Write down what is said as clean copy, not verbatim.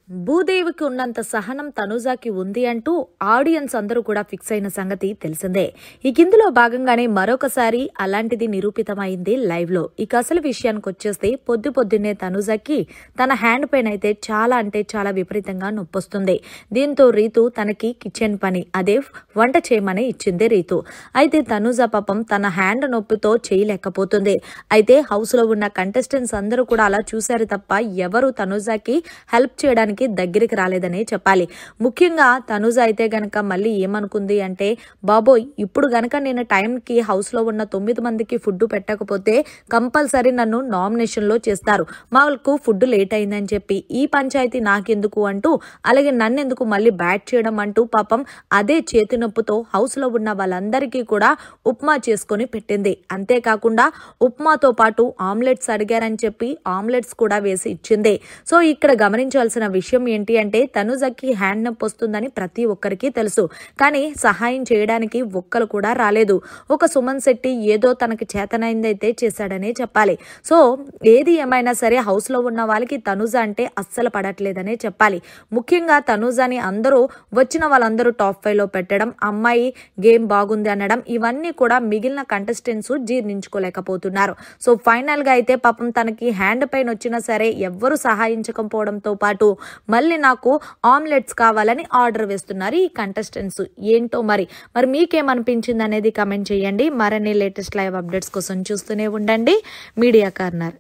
భూదేవికి ఉన్నంత సహనం తనుజాకి ఉంది అంటూ ఆడియన్స్ అందరూ కూడా ఫిక్స్ అయిన సంగతి తెలిసిందే. ఇందులో భాగంగానే మరొకసారి అలాంటిది నిరూపితమైంది లైవ్ లో. అసలు విషయానికి వచ్చేస్తే పొద్దున్నే తనుజాకి తన హ్యాండ్ పెయిన్ అయితే చాలా అంటే చాలా విపరీతంగా నొప్పొస్తుంది. దీంతో రీతు తనకి కిచెన్ పని అదే వంట చేయమని ఇచ్చింది రీతు. అయితే తనుజా పాపం తన హ్యాండ్ నొప్పితో చేయలేకపోతుంది. అయితే హౌస్ లో ఉన్న కంటెస్టెంట్స్ అందరూ కూడా అలా చూశారు తప్ప ఎవరు తనుజాకి హెల్ప్ చేయడానికి దగ్గరికి రాలేదనే చెప్పాలి. ముఖ్యంగా తనుజా అయితే గనక మళ్ళీ ఏమనుకుంది అంటే, బాబోయ్ ఇప్పుడు గనక నేను టైంకి హౌస్ లో ఉన్న 9 మందికి ఫుడ్ పెట్టకపోతే కంపల్సరీ నన్ను నామినేషన్ లో చేస్తారు, మాకు ఫుడ్ లేట్ అయిందని చెప్పి ఈ పంచాయతీ నాకెందుకు అంటూ, అలాగే నన్నెందుకు మళ్ళీ బ్యాట్ చేయడం అంటూ పాపం అదే చేతి నొప్పుతో హౌస్ లో ఉన్న వాళ్ళందరికీ కూడా ఉప్మా చేసుకొని పెట్టింది. అంతేకాకుండా ఉప్మాతో పాటు ఆమ్లెట్స్ అడిగారని చెప్పి ఆమ్లెట్స్ కూడా వేసి ఇచ్చింది. సో ఇక్కడ గమనించాల్సిన విషయం ఏంటి అంటే, తనుజకి హ్యాండ్ నొప్పి వస్తుందని ప్రతి ఒక్కరికి తెలుసు, కానీ సహాయం చేయడానికి ఒక్కరు కూడా రాలేదు. ఒక సుమన్ శెట్టి ఏదో తనకి చేతనైందైతే చేశాడనే చెప్పాలి. సో ఏది ఏమైనా సరే హౌస్ లో ఉన్న వాళ్ళకి తనుజా అంటే అస్సలు పడట్లేదనే చెప్పాలి. ముఖ్యంగా తనుజాని అందరూ వచ్చిన వాళ్ళందరూ టాప్ 5 లో పెట్టడం, అమ్మాయి గేమ్ బాగుంది అనడం, ఇవన్నీ కూడా మిగిలిన కంటెస్టెంట్స్ జీర్ణించుకోలేకపోతున్నారు. సో ఫైనల్ గా అయితే పాపం తనకి హ్యాండ్ పెయిన్ వచ్చినా సరే ఎవ్వరు సహాయించకపోవడంతో పాటు మళ్ళీ నాకు ఆమ్లెట్స్ కావాలని ఆర్డర్ వేస్తున్నారు ఈ కంటెస్టెంట్స్. ఏంటో మరి మీకేమనిపించింది అనేది కామెంట్ చేయండి. మరిన్ని లేటెస్ట్ లైవ్ అప్డేట్స్ కోసం చూస్తూనే ఉండండి మీడియా కార్నర్.